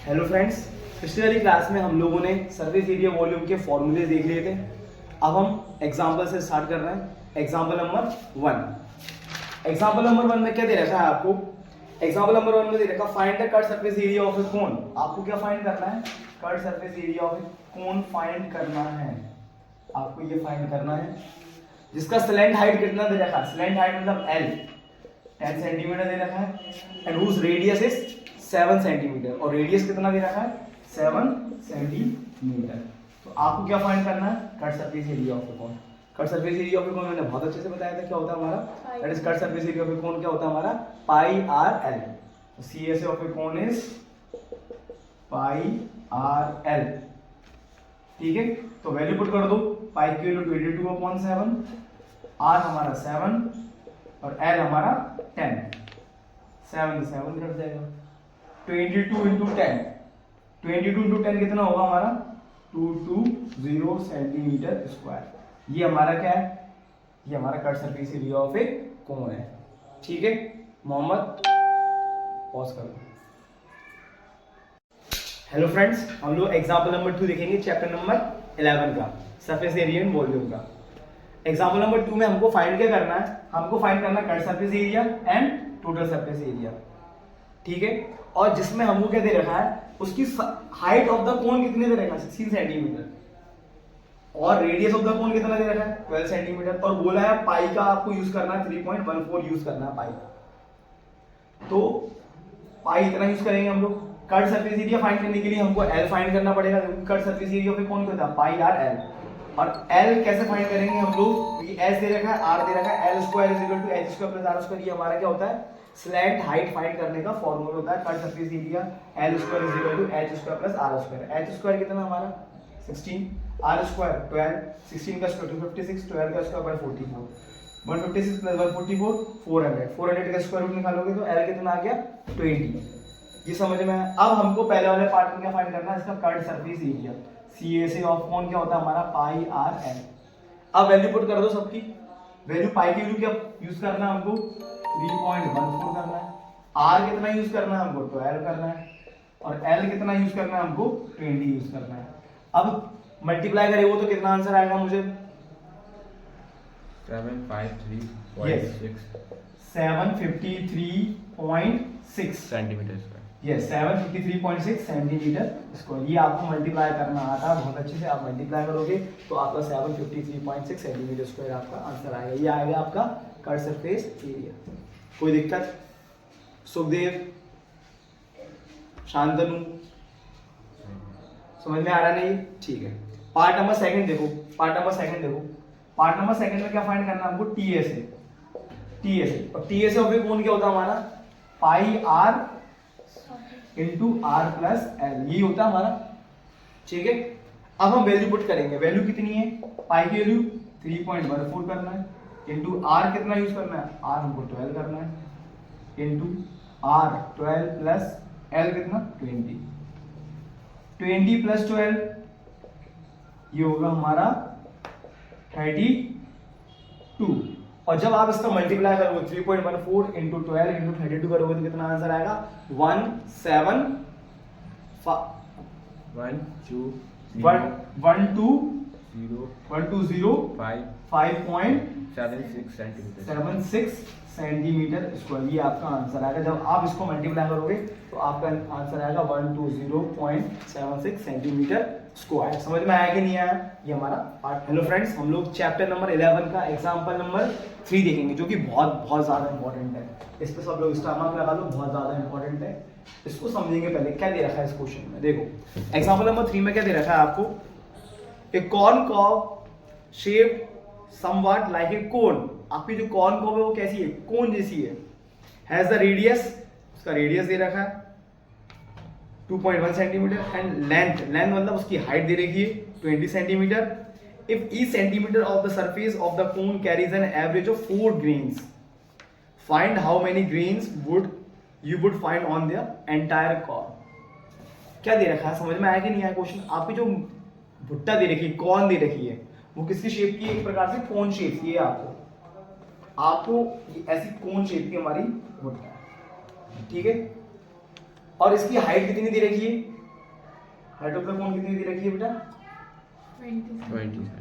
Hello friends, पिछली वाली class में हम लोगों ने सरफेस एरिया वॉल्यूम के फॉर्मूले देख लिए थे। अब हम एग्जांपल से स्टार्ट कर रहे हैं। Example number 1। एग्जांपल नंबर 1 में क्या दे रखा है आपको? एग्जांपल नंबर 1 में दे रखा find the curved surface area of a cone. आपको क्या फाइंड करना है? Curved surface area of a cone find करना है। आपको ये फाइंड करना है जिसका स्लैंट हाइट कितना दे रखा है? स्लैंट हाइट मतलब L 10 सेंटीमीटर दे रखा है and whose radius is 7 centimetre. और रेडियस कितना दे रखा है? 7 सेंटीमीटर। तो आपको क्या फाइंड करना है? Curved surface area of a cone. Curved surface area of a cone मैंने बहुत अच्छे से बताया था क्या होता है हमारा। That is curved surface area of a cone क्या होता है हमारा? Pi r l. तो CSA of a cone is pi r l. ठीक है, तो वैल्यू पुट कर दो। पाई की वैल्यू 22/7, आर हमारा 7 और एल हमारा 10। 7 से 7 कट जाएगा। 22 इंटू 10, 22 इंटू 10 कितना होगा हमारा? 220 सेंटीमीटर स्क्वायर। ये हमारा क्या है? ये हमारा cut surface area of a कोन है। ठीक है मोहम्मद, पॉज कर दो। हेलो फ्रेंड्स, हम लोग एग्जांपल नंबर 2 देखेंगे चैप्टर नंबर 11 का, सरफेस एरिया एंड वॉल्यूम का। एग्जांपल नंबर 2 में हमको फाइंड क्या करना है? हमको फाइंड करना है curved surface area and total surface area. ठीक है, और जिसमें हमको क्या दे रखा है? उसकी हाइट ऑफ द कोन कितने दे रखा है? 16 सेंटीमीटर। और रेडियस ऑफ द कोन कितना दे रखा है? 12 सेंटीमीटर। और बोला है पाई का आपको यूज करना है 3.14 यूज करना है पाई का। तो पाई इतना यूज करेंगे हम लोग। कट सरफेस एरिया फाइंड करने के लिए हमको एल फाइंड करना पड़ेगा। Cut surface area of a cone क्या होता है? Pi r L. और एल कैसे फाइंड करेंगे हम लोग? क्योंकि एस दे रखा है, आर दे रखा है। L square is equal to H square plus R square. ये हमारा क्या होता है? स्लैंट हाइट फाइंड करने का फॉर्मूला होता है। Curved surface area L square is equal to H square plus R square. H square कितना हमारा? 16, आर स्क्वायर 12, 16 का स्क्वायर 256, 12 का स्क्वायर बाय 44, 156 प्लस 144 400। 400 का स्क्वायर रूट निकालोगे तो एल कितना आ गया? 20। ये समझ में आया? अब हमको पहले वाले पार्ट में क्या फाइंड करना है? इसका cut surface area. CSA of cone क्या होता है हमारा? Pi r L. अब वैल्यू पुट कर दो सबकी। वैल्यू पाई की वैल्यू क्या यूज करना है हमको? 3.14 करना है। आर कितना यूज करना है हमको? 12 करना है। और एल कितना यूज करना है हमको? 20 यूज करना है। अब मल्टीप्लाई करेंगे तो कितना आंसर आएगा मुझे? 753.6 753.6 centimetre square. Yes, 753.6 centimetre square. ये आपको मल्टीप्लाई करना आता है बहुत अच्छे से। आप मल्टीप्लाई करोगे तो आपका 753.6 सेंटीमीटर स्क्वायर आपका आंसर आएगा। ये आएगा आपका कट सरफेस एरिया। कोई दिक्कत? सुखदेव, शांतनु, समझ में आ रहा नहीं? ठीक है। पार्ट नंबर सेकंड देखो। पार्ट नंबर सेकंड में क्या फाइंड करना है हमको? TSA। और TSA ऑफ ए कोन क्या होता है हमारा? Pi r into r plus l. ये होता है हमारा। ठीक है, अब हम वैल्यू पुट करेंगे। वैल्यू कितनी है? पाई की वैल्यू 3.14 करना है इंटू आर कितना यूज करना है? आर हमको 12 करना है इंटू आर 12 प्लस एल कितना? 20। 20 प्लस 12 ये होगा हमारा 32। और जब आप इसका मल्टीप्लाई करोगे 3.14 इंटू 12 इंटू 32 करोगे तो कितना आंसर आएगा? 120.76 सेंटीमीटर स्क्वायर। ये आपका आंसर आएगा। जब आप इसको मल्टीप्लाई करोगे तो आपका आंसर आएगा 120.76 सेंटीमीटर स्क्वायर। समझ में आया कि नहीं आया? ये हमारा पार्ट। हेलो फ्रेंड्स, हम लोग चैप्टर नंबर 11 का एग्जांपल नंबर 3 देखेंगे जो कि बहुत ज्यादा इंपॉर्टेंट है। इस पे सब लोग स्टार मार्क लगा लो, बहुत ज्यादा इंपॉर्टेंट है। इसको समझेंगे पहले क्या दे रखा है इस क्वेश्चन में। देखो एग्जांपल नंबर 3 में क्या दे रखा है आपको? A corn cob shape somewhat like a cone. आपकी जो कॉर्न कॉब है वो कैसी है? कोन जैसी है। हैज द रेडियस, उसका रेडियस दे रखा है 2.1 सेंटीमीटर एंड लेंथ मतलब उसकी हाइट दे रखी है 20 centimetre. If each centimetre of the surface of the cone carries an average of 4 grains, find how many grains you would find on the entire corn। क्या दे रखा है? समझ में आया कि नहीं आया क्वेश्चन? आपकी जो भुट्टा दे रखी है, कॉर्न दे रखी है, वो किसकी शेप की है? एक प्रकार से कोन शेप की है। आपको ऐसी कोन शेप की हमारी भुट्टा है। ठीक है, और इसकी हाइट कितनी दे रखी है, हाइट ऑफ द कोन कितनी दे रखी है बेटा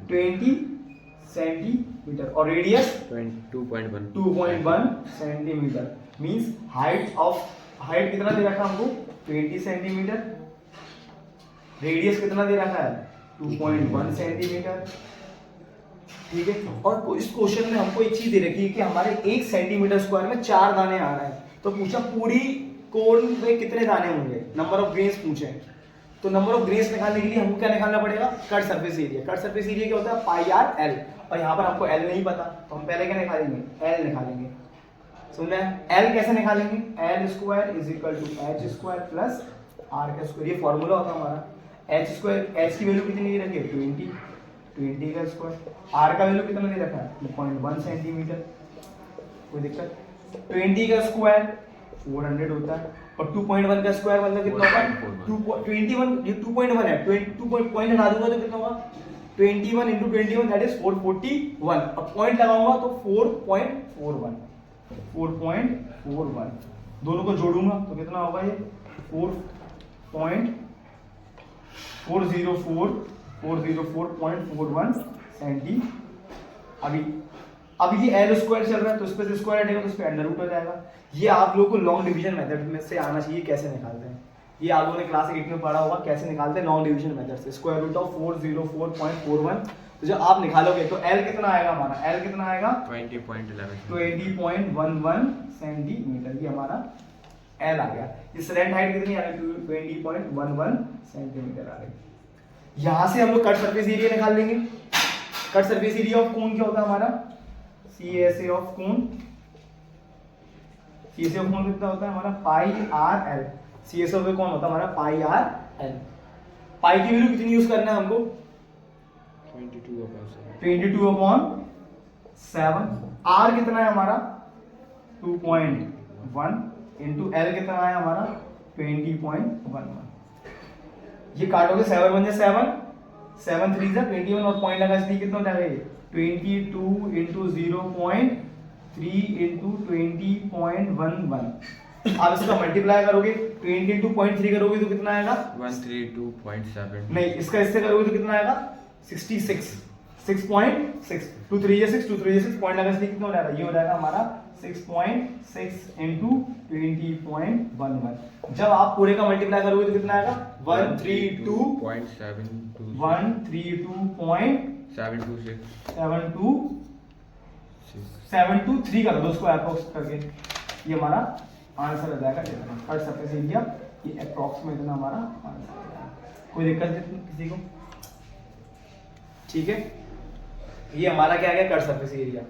20 सेंटीमीटर और रेडियस 2.1 सेंटीमीटर। मींस हाइट कितना दे रखा है हमको 20 सेंटीमीटर, रेडियस कितना दे रखा है 2.1 सेंटीमीटर। ठीक है, और इस क्वेश्चन में हमको एक चीज दे रखी है कि हमारे 1 सेंटीमीटर स्क्वायर में 4 दाने आ रहे हैं, तो पूछा पूरी कोन में कितने दाने होंगे, नंबर ऑफ ग्रेन्स पूछे। तो नंबर ऑफ ग्रेन्स निकालने के लिए हमको क्या निकालना पड़ेगा, cut surface area. Cut surface area क्या होता है पाई आर एल, और यहाँ पर हमको एल नहीं पता तो हम पहले क्या निकालेंगे, एल निकालेंगे। समझ में, एल कैसे निकालेंगे, L square is equal to H square plus R का स्क्वायर, ये फॉर्मूला होता है हमारा। एच स्क्वायर, एच की वैल्यू कितनी दे रखी है 20 का स्क्वायर, आर का वैल्यू कितना दे रखा है 2.1 सेंटीमीटर, कोई दिक्कत। 20 का स्क्वायर 400 होता है और 2.1 का स्क्वायर मतलब कितना होगा 21, ये 2.1 है, 2 पॉइंट हटा दूंगा तो कितना होगा 21 into 21 दैट इज 441, और पॉइंट लगाऊंगा तो 4.41, दोनों को जोड़ूंगा तो कितना होगा ये 404.41 सेंटी। अभी ये एल स्क्वायर चल रहा है तो इस पे से स्क्वायर हटेगा तो इस पे अंडर रूट हो जाएगा। ये आप लोगों को लॉन्ग डिवीजन मेथड में से आना चाहिए, कैसे निकालते हैं ये आप लोगों ने क्लास 8 में पढ़ा होगा, कैसे निकालते हैं लॉन्ग डिवीजन मेथड से। स्क्वायर रूट ऑफ 404.41, तो जब आप निकालोगे तो एल कितना आएगा हमारा, एल कितना आएगा 20.11 सेंटीमीटर, ये हमारा एल आ गया। ये स्लैंट हाइट कितनी आ गई 20.11 सेंटीमीटर आ गई। यहां से हम लोग कट सरफेस एरिया निकाल लेंगे। Curved surface area of cone क्या होता है हमारा, CSA of cone, CSA of cone कितना होता है हमारा pi r l. CSA of cone होता है हमारा पाई आर एल। पाई की वैल्यू कितनी यूज करना है हमको 22/7। आर कितना है हमारा 2.1 इंटू एल कितना है हमारा 20.11। ये काटोगे 7 1 7, 7 3 21 और पॉइंट लगा इसलिए कितना हो जाएगा ये 22 into 0.3 into 20.11। आप इसका मल्टीप्लाई करोगे 20 into 0.3 करोगे तो कितना आएगा 132.7। नहीं, इसका इससे करोगे तो कितना आएगा 66, 6.6, 2 3 6, 2 3 6 पॉइंट लगा इसलिए कितना हो जाएगा, ये हो जाएगा हमारा 6.6 into 20.11। जब आप पूरे का मल्टीप्लाई करोगे तो कितना आएगा 132.723 कर दो उसको अप्रोक्स करके, ये हमारा आंसर आ जाएगा कितना कट सरफेस एरिया, ये अप्रोक्स में इतना हमारा आंसर आ जाएगा। कोई दिक्कत किसी को, ठीक है। ये हमारा क्या आ गया कट सरफेस एरिया,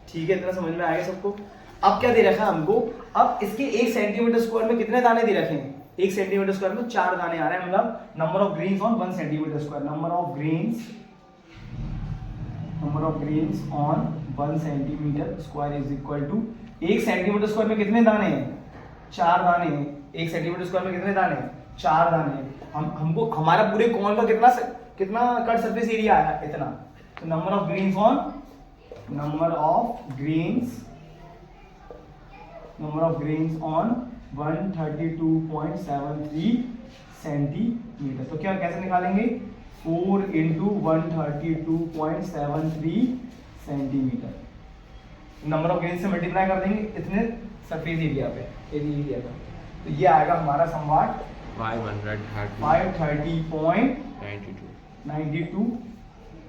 ठीक है, इतना समझ में आएगा सबको। अब क्या दे रखा है हमको, अब इसके 1 सेंटीमीटर स्क्वायर में कितने दाने दे रखे हैं, 1 सेंटीमीटर स्क्वायर में 4 दाने आ रहे हैं, मतलब number of grains on 1 centimetre square, number of grains on 1 centimetre square is equal to 1 centimetre square में कितने दाने हैं 4 दाने हैं। 1 सेंटीमीटर स्क्वायर में कितने दाने हैं 4 दाने हैं। हमको हमारा पूरे कोन का कितना कट सरफेस एरिया आया इतना, तो number of grains on 132.73 centimetre. तो क्या कैसे निकालेंगे 4 into 132.73 centimetre, number of grains से मल्टीप्लाई कर देंगे इतने सरफेस एरिया पे, एरिया का, तो ये आएगा हमारा समवाट 530.92।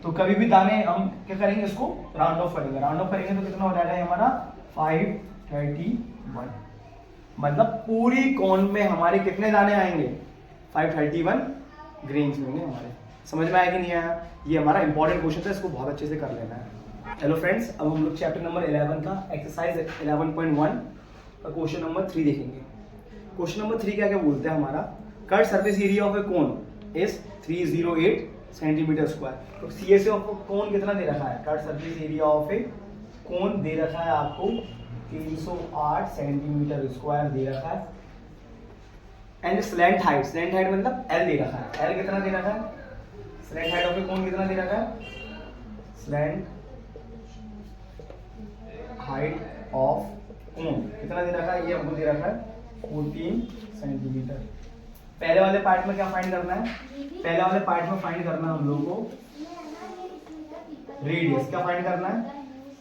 तो कभी भी दाने हम क्या करेंगे इसको राउंड ऑफ करेंगे, तो कितना हो जाएगा हमारा 531, मतलब पूरी कोन में हमारे कितने दाने आएंगे 531 ग्रेन्स होंगे हमारे। समझ में आया कि नहीं आया, ये हमारा इंपॉर्टेंट क्वेश्चन था, इसको बहुत अच्छे से कर लेना है। हेलो फ्रेंड्स, अब हम लोग चैप्टर नंबर 11 का एक्सरसाइज 11.1 का क्वेश्चन नंबर 3 देखेंगे। क्वेश्चन नंबर 3 क्या बोलते हैं हमारा, cut surface area of a cone is 308 centimetre square. तो CSA ऑफ कोन कितना दे रखा है, curved surface area of a कोन दे रखा है आपको 308 सेंटीमीटर स्क्वायर दे रखा है। एंड स्लैंट हाइट मतलब L दे रखा है, L कितना दे रखा है, स्लैंट हाइट ऑफ ए कोन कितना दे रखा है, स्लैंट हाइट ऑफ कोन कितना दे रखा है, ये हमको दे रखा है 14 सेंटीमीटर। पहले वाले पार्ट में क्या फाइंड करना है? पहले वाले पार्ट में फाइंड करना है हम लोगों को रेडियस। क्या फाइंड करना है?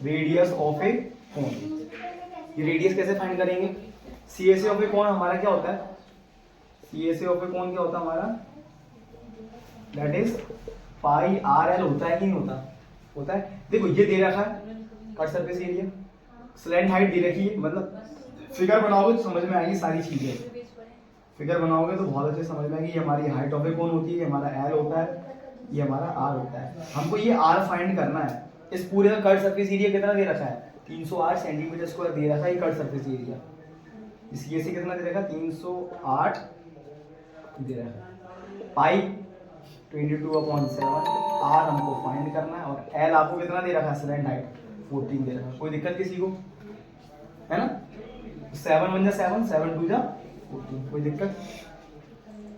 रेडियस ऑफ ए कोन। ये रेडियस कैसे फाइंड करेंगे? CSA ऑफ ए कोन हमारा क्या होता है? CSA ऑफ ए कोन क्या होता है हमारा? That is pi r L. होता है कि नहीं होता? होता है। देखो ये दे रखा है curved surface area, slant height दे रखी है, मतलब फिगर बनाओगे तो समझ में आएगी सारी चीजें। फिगर बनाओगे तो बहुत अच्छे समझ में आएगी। ये हमारी हाइट ऑफ ए कोन होती है, ये हमारा एल होता है, ये हमारा आर होता है। हमको ये आर फाइंड करना है। इस पूरे का कट सरफेस एरिया कितना दे रखा है? 308 सेंटीमीटर स्क्वायर दे रखा है ये कट सरफेस एरिया। इसलिए से कितना दे रखा है? 308 दे रखा है। पाई 22/7 आर हमको फाइंड करना है, और एल आपको कितना दे रखा है? स्लैंट हाइट 14 दे रखा है। कोई दिक्कत किसी को है ना? 7 1 7, 7 2 14, कोई दिक्कत?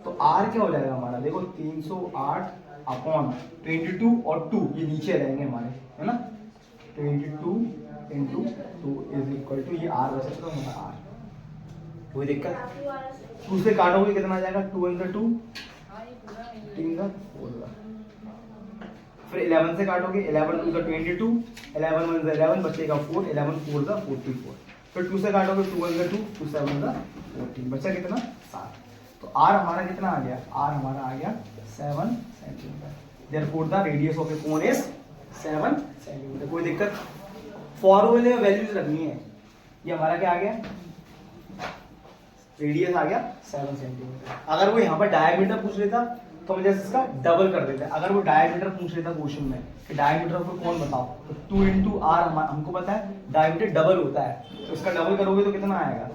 तो आर क्या हो जाएगा हमारा? देखो 308/22 और 2 ये नीचे रहेंगे हमारे, है ना? 22 × 2 इज इक्वल टू ये आर वैसे तो हमारा आर। कोई दिक्कत? 2 से काटोगे कितना आ जाएगा? 2 × 2 3 का 4 का। फिर 11 से काटोगे, 11 2 का 22, 11 1 का 11 बचेगा 4, 11 4 का 44। फिर 2 से काटोगे, 2 1 का 2, 2 7 का 14, बचा कितना? 7। तो आर हमारा कितना आ गया? आर हमारा आ गया 7 centimetre. Therefore the radius of a cone is 7 centimetre. कोई दिक्कत? फॉर्मूले में वैल्यूज रखनी है। ये हमारा क्या आ गया? रेडियस आ गया 7 सेंटीमीटर। अगर वो यहाँ पर डायमीटर पूछ लेता तो हम जैसे इसका डबल कर देते हैं। अगर वो डायमीटर पूछ लेता क्वेश्चन में कि डायमीटर ऑफ कौन बताओ, तो 2 × r हमको पता है डायमीटर डबल होता है, तो इसका डबल करोगे तो कितना आएगा?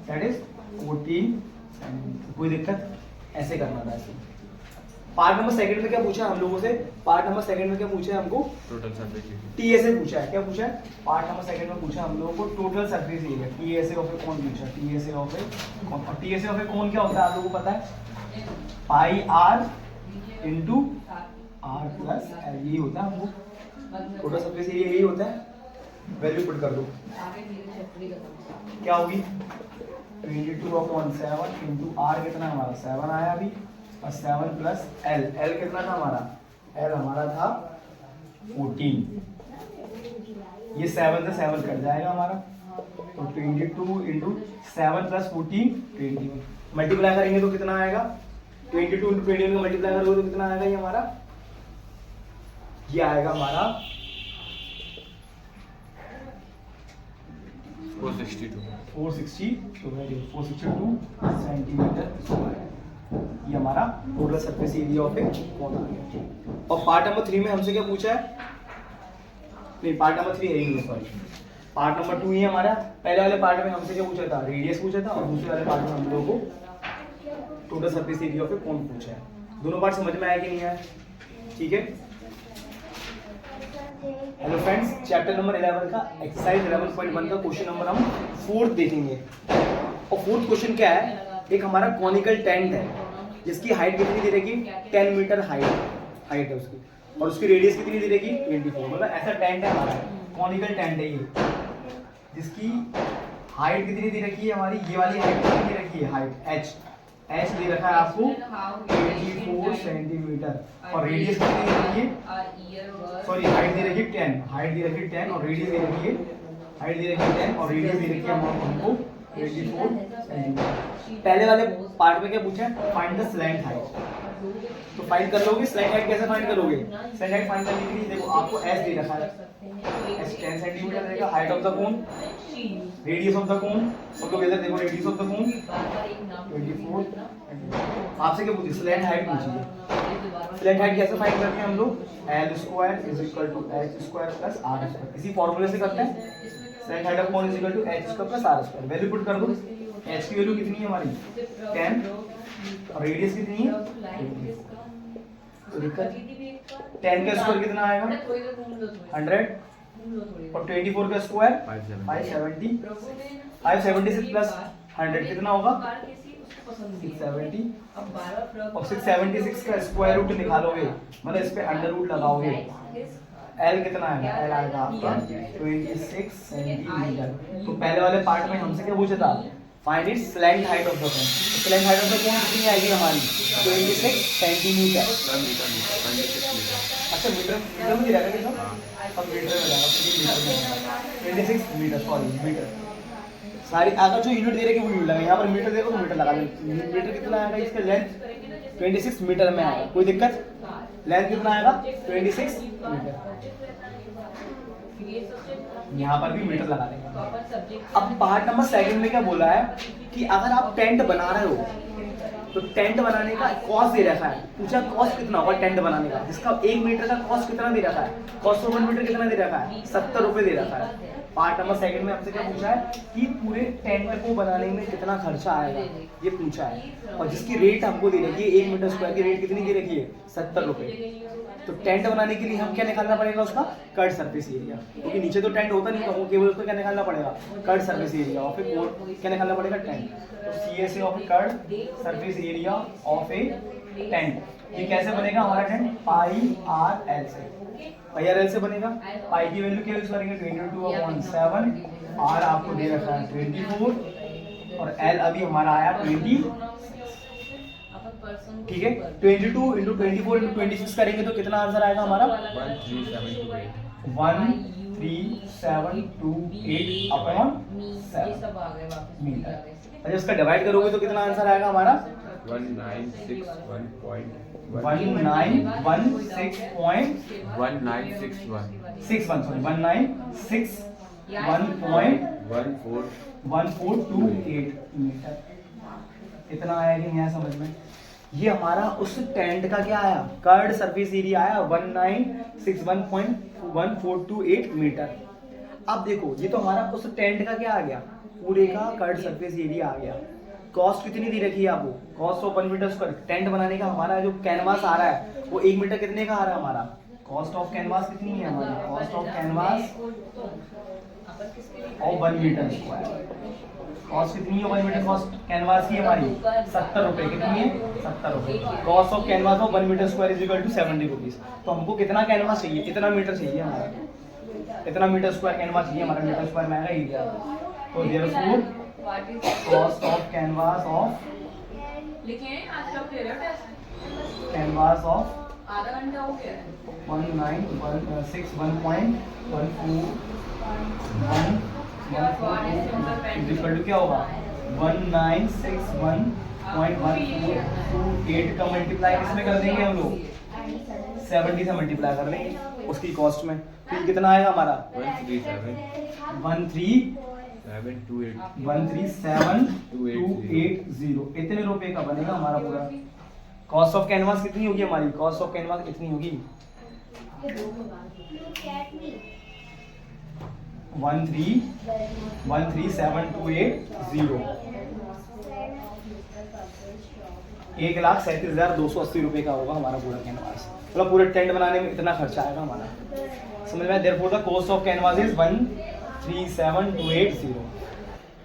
That is 14 centimetre. कोई दिक्कत? ऐसे करना था। ऐसे पार्ट नंबर सेकंड में क्या पूछा हम लोगों से? पार्ट नंबर सेकंड में क्या पूछा है हमको? Total surface area. टीएसए पूछा है। क्या पूछा है? पार्ट नंबर सेकंड में पूछा हम लोगों को total surface area. TSA of a cone पूछा? टीएसए ऑफ ए कौन? और टीएसए ऑफ ए कौन क्या होता है आप लोगों को पता है? Pi r into r plus l, यही होता है हमको टोटल सरफेस एरिया, यही होता है। वैल्यू पुट कर दो, क्या होगी? 22/7 इंटू आर कितना हमारा? 7 आया अभी, और 7 प्लस एल। एल कितना था हमारा? एल हमारा था 14। ये 7 से 7 कट जाएगा हमारा, तो 22 × 7 + 14 21। मल्टीप्लाई करेंगे तो कितना आएगा? 22 × 21 का मल्टीप्लाई करोगे तो कितना आएगा? ये हमारा, ये आएगा हमारा 462 सेंटीमीटर स्क्वायर। ये हमारा total surface area of a कोन आ गया। और पार्ट नंबर 3 में हमसे क्या पूछा है? नहीं, पार्ट नंबर 3 है ही नहीं, सॉरी, पार्ट नंबर 2 ही है हमारा। पहले वाले पार्ट में हमसे क्या पूछा था? रेडियस पूछा था, और दूसरे वाले पार्ट में हम लोगों को total surface area of a कोन पूछा है। दोनों पार्ट समझ में आया कि नहीं आया? ठीक है। हेलो फ्रेंड्स, चैप्टर नंबर 11 का एक्सरसाइज 11.1 का क्वेश्चन नंबर हम 4 देखेंगे। और 4th क्वेश्चन क्या है? एक हमारा कॉनिकल टेंट है जिसकी हाइट कितनी दे रखी? 10 मीटर हाइट है उसकी, और उसकी रेडियस कितनी दे रखी? 24। मतलब ऐसा टेंट है हमारा, कॉनिकल टेंट है ये, जिसकी हाइट कितनी दे रखी है हमारी? ये वाली हाइट कितनी दे रखी है? हाइट h दे रखा है आपको 24 सेंटीमीटर, और रेडियस कितनी दे रखी है? सॉरी, हाइट दे रखी है 10, हाइट दे रखी है 10, और रेडियस दे रखी है, हाइट दे रखी है 10 और रेडियस दे रखी है हमको 24 सेंटीमीटर। पहले वाले पार्ट में क्या पूछा है? Find the slant height. तो फाइंड कर लोगे स्लैंट हाइट, कैसे फाइंड करोगे? स्लैंट हाइट फाइंड करने के लिए देखो आपको s दे रखा है, s 10 सेंटीमीटर रहेगा। Height of the cone, radius of the cone, सब लोग इधर देखो, रेडियस ऑफ द कोन 24। आपसे क्या पूछिए? स्लैंट हाइट पूछिए। स्लैंट हाइट कैसे फाइंड करते हैं हम लोग? l² = h² + r²। इसी फॉर्मूले से करते हैं। Slant height of cone = h² + r²। Value put कर दो। h की वैल्यू कितनी है हमारी? 10, और रेडियस कितनी है? तो दिक्कत 10 का स्क्वायर कितना आएगा? 100, और 24 का स्क्वायर 570। 576 प्लस 100 कितना होगा? 670। और 676 का स्क्वायर रूट निकालोगे, मतलब इस पे अंडर रूट लगाओगे, एल कितना है? एल आएगा आपका 26 सेंटीमीटर। तो पहले वाले पार्ट में हमसे क्या पूछा था? Find its slant height of the cone. Slant height of the cone कितनी आएगी हमारी 26 सेंटीमीटर। अच्छा मीटर मीटर में रहेगा क्या? अब मीटर में रहेगा 26 मीटर, सॉरी मीटर। सारी अगर जो यूनिट दे रहे वो यूनिट लगा, यहाँ पर मीटर देखो तो मीटर लगा दें। मीटर कितना आएगा इसका लेंथ 26 मीटर में आएगा, कोई दिक्कत? लेंथ कितना आएगा 26 मीटर। यहाँ पर भी मीटर लगा देंगे। अब पार्ट नंबर सेकंड में क्या बोला है कि अगर आप टेंट बना रहे हो तो टेंट बनाने का कॉस्ट दे रखा है। पूछा कॉस्ट कितना होगा टेंट बनाने का, जिसका 1 मीटर का कॉस्ट कितना दे रखा है, कॉस्ट ऑफ 1 मीटर कितना दे रखा है 70 रुपए दे रखा है। पार्ट नंबर सेकंड में हमसे क्या पूछा है कि पूरे टेंट को बनाने में कितना खर्चा आएगा, ये पूछा है। और जिसकी रेट हमको दे रखी है 1 मीटर स्क्वायर की रेट कितनी दे रखी है 70 रुपए। तो टेंट बनाने के लिए हम क्या निकालना पड़ेगा उसका कर्ड सरफेस एरिया, क्योंकि नीचे तो टेंट होता नहीं है, वो केवल उसको क्या निकालना पड़ेगा कर्ड सरफेस एरिया और फिर कोड क्या निकालना पड़ेगा टेंट। तो CSA of curd surface area of A tent, ये कैसे बनेगा हमारा टेंट पाई आर एल से। पाई आर एल से बनेगा। पाई की वैल्यू क्या यूज करेंगे 22/7, आर आपको दे रखा है 24 और एल अभी हमारा आया 20। ठीक है 22 × 24 × 26 करेंगे तो कितना आंसर आएगा हमारा 13728 अपॉन 7 मीटर। अच्छा इसका डिवाइड करोगे तो कितना आंसर आएगा हमारा 1961.1428 मीटर। इतना आया कि नहीं समझ में? ये हमारा उस टेंट का क्या आया कर्ड सरफेस एरिया आया 1961.1428 मीटर। अब देखो ये तो हमारा उस टेंट का क्या आ गया पूरे का कर्ड सरफेस एरिया आ गया। कॉस्ट कितनी दी रखी है आपको, cost of 1 metre square tent बनाने का हमारा जो कैनवास आ रहा है वो 1 मीटर कितने का आ रहा है हमारा। कॉस्ट ऑफ कैनवास कितनी है हमारी, कॉस्ट ऑफ कैनवास और 1 मीटर स्क्वायर कॉस्ट कितनी है 1 मीटर कॉस्ट कैनवास की हमारी 70 रुपए। कितनी है 70 रुपए। Cost of canvas of 1 metre square is equal to 70 rupees. तो हमको कितना कैनवास चाहिए, इतना मीटर चाहिए हमारा, इतना मीटर स्क्वायर कैनवास चाहिए हमारा। मीटर स्क्वायर में आएगा एरिया। तो therefore cost of canvas of canvas of आधा घंटा हो गया 1961.141 क्या होगा 1961.1428 का मल्टीप्लाई किसमें कर देंगे हम लोग 70 से मल्टीप्लाई कर देंगे उसकी कॉस्ट में। फिर कितना आएगा हमारा 137,280 इतने रुपए का बनेगा हमारा पूरा। कॉस्ट ऑफ कैनवास कितनी होगी हमारी, कॉस्ट ऑफ कैनवास कितनी होगी 137,280 1,37,280 रुपए का होगा हमारा पूरा कैनवास। मतलब पूरे टेंट बनाने में इतना खर्चा आएगा हमारा, समझ में? Therefore the cost of canvas is 137,280।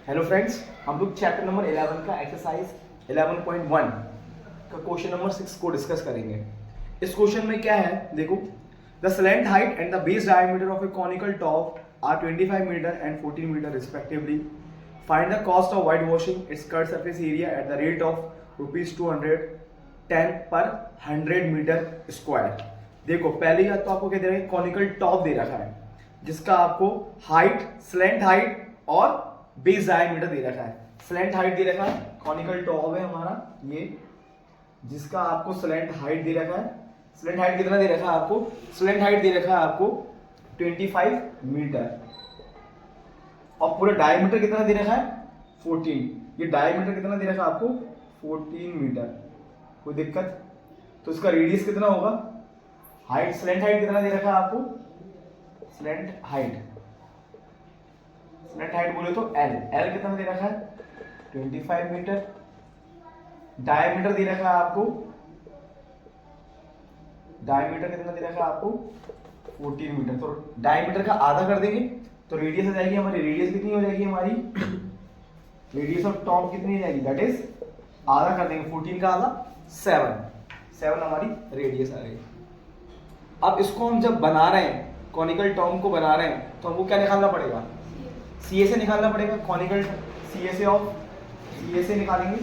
Hello friends, हम लोग चैप्टर नंबर 11 का एक्सरसाइज 11.1 का क्वेश्चन नंबर 6 को डिस्कस करेंगे। इस क्वेश्चन में क्या है देखो, the slant height and the base diameter of a conical top are 25 metre and 14 metre respectively. Find the cost of white washing its curved surface area at the rate of ₹210 per 100 metre square. देखो पहले या तो आपको क्या दे रहा है conical top दे रखा है जिसका आपको हाइट स्लैंट हाइट और बेस डायमीटर दे रखा है। स्लैंट हाइट दे रखा है, कॉनिकल टॉप है हमारा ये जिसका आपको स्लैंट हाइट दे रखा है। स्लैंट हाइट कितना दे रखा है आपको, स्लैंट हाइट दे रखा है आपको 25 मीटर और पूरा डायमीटर कितना दे रखा है 14। ये डायमीटर कितना दे रखा है आपको 14 मीटर। कोई दिक्कत? तो इसका रेडियस कितना होगा, हाइट स्लैंट हाइट कितना दे रखा है आपको, स्लैंट हाइट बोले तो एल कितना दे रखा है 25 मीटर। डायमीटर दे रखा है आपको, डायमीटर कितना दे रखा है आपको 14 मीटर। तो डायमीटर का आधा कर देंगे तो रेडियस आ जाएगी हमारी, रेडियस कितनी हो जाएगी हमारी, रेडियस ऑफ टॉप कितनी हो जाएगी, दैट इज आधा कर देंगे 14 का आधा 7 हमारी रेडियस आ गई। अब इसको हम जब बना रहे हैं कॉनिकल टॉप को बना रहे हैं तो हमको क्या निकालना पड़ेगा, CSA निकालना पड़ेगा। कॉनिकल CSA ऑफ सी ए से निकालेंगे,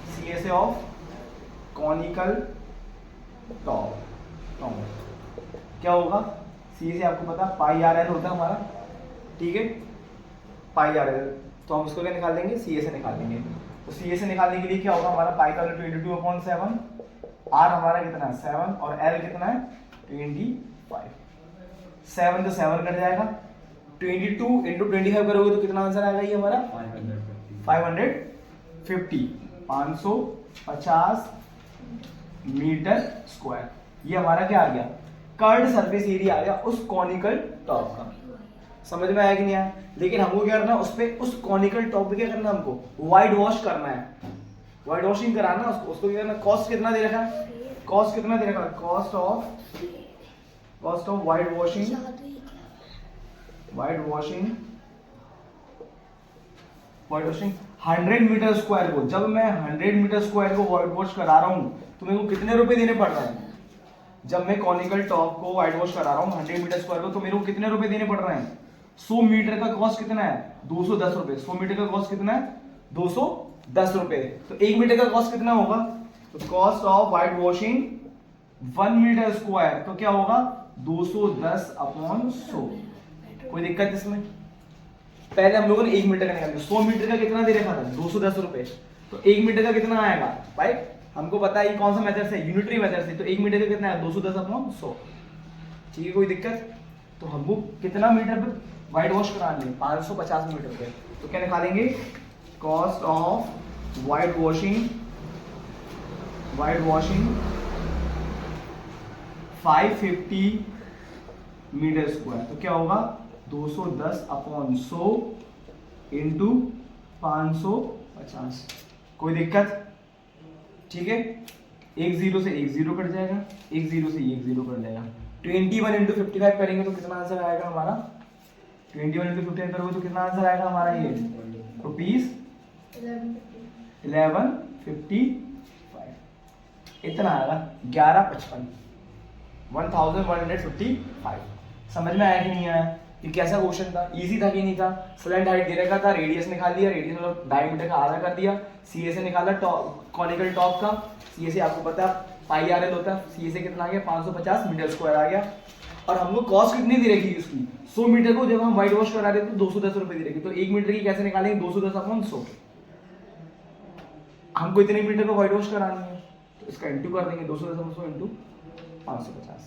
सी ए से ऑफ कॉनिकल टॉप, क्या होगा, सी ए से आपको पता पाई आर एल होता है हमारा, ठीक है, पाई आर एल, तो हम उसको क्या निकाल देंगे, सी ए से निकाल देंगे। तो सी ए से निकालने के लिए क्या होगा, हमारा पाई का वैल्यू 22/7, आर हमारा कितना है 7 और एल कितना है 25, 7 तो 7 कट जाएगा, 22 इंटू 25 करोगे तो कितना आंसर आएगा ये हमारा 550, 550 मीटर स्क्वायर। ये हमारा क्या आ गया, कर्व्ड सरफेस एरिया आ गया उस कॉनिकल टॉप का। समझ में आया कि नहीं आया? लेकिन हमको क्या करना है, उस पे उस कॉनिकल टॉप पे क्या करना है, हमको वाइट वॉश करना है, वाइट वॉशिंग कराना उसको। उसको क्या करना, कॉस्ट कितना दे रखा है, कॉस्ट कितना दे रखा है, cost of white washing 100 metre square को। जब मैं 100 मीटर स्क्वायर को वाइट वॉश करा रहा हूं तो मेरे को कितने रुपए देने पड़ रहे हैं? जब मैं कॉनिकल टॉप को वाइट वॉश करा रहा हूँ 100 मीटर स्क्वायर को, तो मेरे को कितने रुपए देने पड़ रहे हैं? 100 मीटर का कॉस्ट कितना है, 210 रुपए। 100 मीटर का कॉस्ट कितना है, 210 रुपए। तो 1 मीटर का कॉस्ट कितना होगा, तो cost of white washing 1 metre square तो क्या होगा 210/100। कोई दिक्कत इसमें? पहले हम लोगों ने 1 मीटर का निकाला, 100 मीटर का कितना दे रखा था 210 रुपए, तो 1 मीटर का कितना आएगा भाई, हमको पता है ये कौन सा मेथड से, यूनिटरी मेथड से, तो 1 मीटर का कितना है 210/100। ठीक है, कोई दिक्कत? तो हमको कितना मीटर पे वाइट वॉश करानी है, 550 मीटर पे। तो क्या निकालेंगे, cost of white washing 550 metre square, तो क्या होगा 210/100 इंटू 550। कोई दिक्कत? ठीक है, एक जीरो से एक जीरो कट जाएगा, एक जीरो से एक जीरो कट जाएगा। 21 इंटू 55 करेंगे तो कितना आंसर आएगा हमारा, 21 इंटू 55 करोगे तो कितना आंसर आएगा हमारा, ये रुपीज 1155, इतना आएगा 1155, 1155। समझ में आया कि नहीं आया? ये कैसा क्वेश्चन था, इजी था कि नहीं था? स्लैंट हाइट दे रखा था, रेडियस निकाल लिया, रेडियस मतलब डायमीटर का आधा कर दिया, सीए से निकाला कॉनिकल टॉप का, सीए से आपको पता है पाई आर एल होता है, सीए से कितना आ गया 550 मीटर स्क्वायर आ गया। और हमको कॉस्ट कितनी दे रखी है उसकी, 100 मीटर को जब हम व्हाइट वॉश करा रहे थे तो 210 रुपए दे रखी, तो 1 मीटर की कैसे निकालेंगे 210/100। हमको इतने मीटर को व्हाइट वॉश करानी है तो इसका इंटू कर देंगे, 210/100 इंटू 550।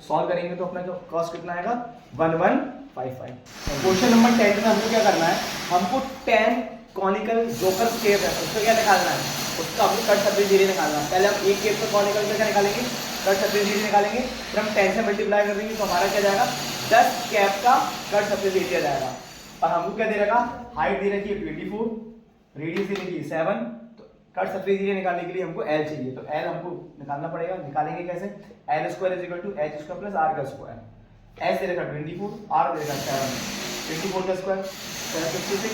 सॉल्व करेंगे तो अपना जो कॉस्ट कितना आएगा 1155। क्वेश्चन नंबर 10 में हमको क्या करना है, हमको 10 कॉनिकल जोकर केव है उसका क्या निकालना है, उसका हमको कट सरफेस एरिया निकालना है। पहले हम एक केव का कॉनिकल का क्या निकालेंगे, कट सरफेस एरिया निकालेंगे, फिर हम 10 से मल्टीप्लाई कर देंगे तो हमारा क्या जाएगा 10 कैप का कट सरफेस एरिया जाएगा। और हमको क्या दे रखा, हाइट दे रखी है 24, रेडियस दे रखी है 7, कट सरफेस एरिया निकालने के लिए हमको एल चाहिए, तो एल हमको निकालना पड़ेगा। निकालेंगे कैसे, L square is equal to H square plus R का स्क्वायर। एच दे रखा 24, आर दे रखा 7, 24 का स्क्वायर 756,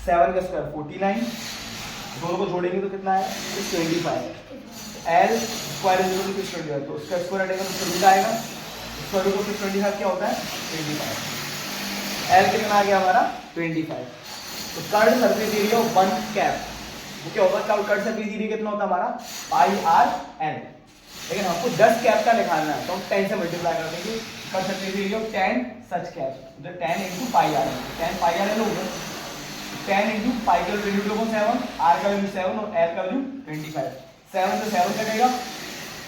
7 का स्क्वायर 49, दोनों को जोड़ेंगे तो कितना है 625। L square is equal to 625, तो उसका स्क्वायर हटेगा तो रूट आएगा, स्क्वायर रूट ऑफ 625 क्या होता है 25। एल कितना आ गया हमारा 25। तो cut surface area of one cap वो क्या होगा, कट सरफेस एरिया कितना होता है हमारा पाई आर एन। लेकिन हमको 10 कैप का निकालना है तो हम 10 से मल्टीप्लाई कर देंगे, curved surface area of 10 such cap, तो 10 into pi R N, 10 pi R N होगा, 10 इंटू पाई का वैल्यू 7, आर का वैल्यू 7 और एल का वैल्यू 25। 7 से 7 कटेगा,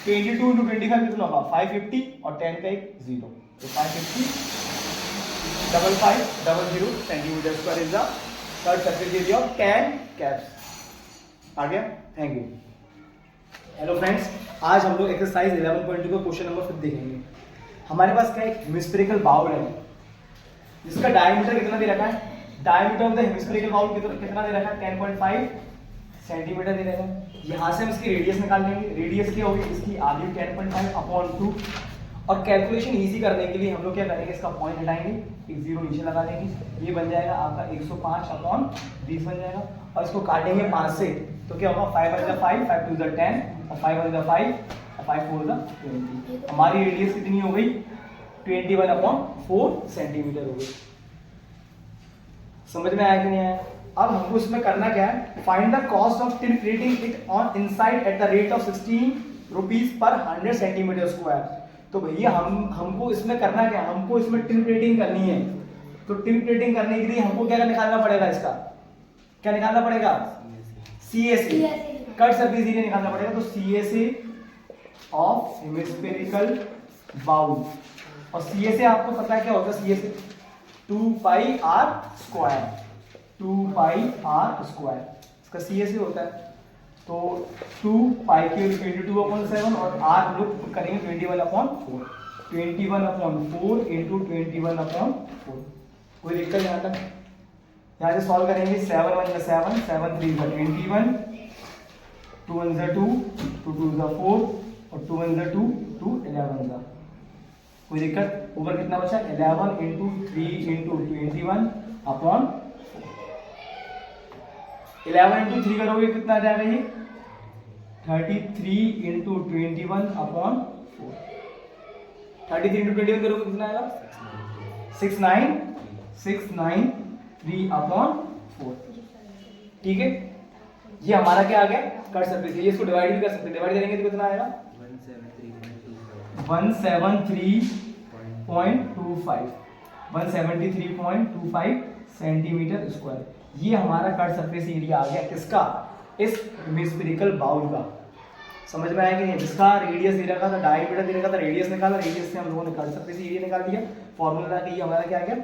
22 इंटू 25 कितना होगा 550 और 10 का एक 0, तो 550 5500 centimetre square is the curved surface area of 10 caps. आ गया, थैंक यू। हेलो फ्रेंड्स, आज हम लोग एक्सरसाइज 11.2 का क्वेश्चन नंबर 5 देखेंगे। हमारे पास क्या एक हेमिस्फेरिकल बाउल है जिसका डायमीटर कितना दे रखा है, diameter of the hemispherical bowl कितना दे रखा है 10.5 सेंटीमीटर दे रखा है। यहाँ से हम इसकी रेडियस निकाल लेंगे, रेडियस क्या होगी इसकी आधी 10.5/2। और कैलकुलेशन इजी करने के लिए हम लोग क्या करेंगे, इसका पॉइंट हटाएंगे, एक जीरो नीचे लगा देंगे, ये बन जाएगा आपका 105/20 बन जाएगा। और इसको काटेंगे 5 से तो क्या होगा 5 × 5, 5 × 10 और 5 × 5 और 5 × 20। हमारी रेडियस कितनी हो गई 21/4 सेंटीमीटर हो गई। समझ में आया कि नहीं आया? अब हमको इसमें करना क्या है, find the cost of tin plating it on inside eight the rate of 16 rupees per 100 centimetre square. तो भैया हमको इसमें करना क्या है, हमको इसमें टिन प्लेटिंग करनी है। तो टिन प्लेटिंग करने के लिए हमको क्या निकालना पड़ेगा, इसका क्या निकालना पड़ेगा, CSA कट सरफेस एरिया निकालना पड़ेगा। तो CSA ऑफ हेमिस्फेरिकल बाउल, और CSA आपको पता है क्या होता है, CSA 2 पाई r स्क्वायर, 2 पाई r स्क्वायर इसका CSA होता है। तो 2 पाई के 22/7 और r हम लोग करेंगे 21/4, 21/4 इंटू 21/4। कोई दिक्कत यहाँ तक, यहाँ से सॉल्व करेंगे। 7 1 7 7 3 21, 2 1 2, 2 2 4 और 2 1 2, 2 11। कोई दिक्कत, ऊपर कितना बचा, 11 इंटू 3 इंटू 21/4। 11 इंटू 3 करोगे कितना आ जाएगा, ये 33 इंटू 21/4। 33 इंटू 21 करोगे कितना आएगा, 693/4। ठीक है, ये हमारा क्या आ गया, कट सरफेस। ये इसको डिवाइड भी कर सकते हैं, डिवाइड करेंगे तो कितना आएगा, 173.25 सेंटीमीटर स्क्वायर। ये हमारा कट सरफेस एरिया आ गया किसका, इस हेमिस्फेरिकल बाउल का। समझ में आया कि नहीं, जिसका रेडियस दे रखा था, डायमीटर दे रखा था, रेडियस निकाला, रेडियस से हम लोगों ने कट सरफेस एरिया निकाल दिया। फॉर्मूला लगा के ये हमारा क्या आ गया,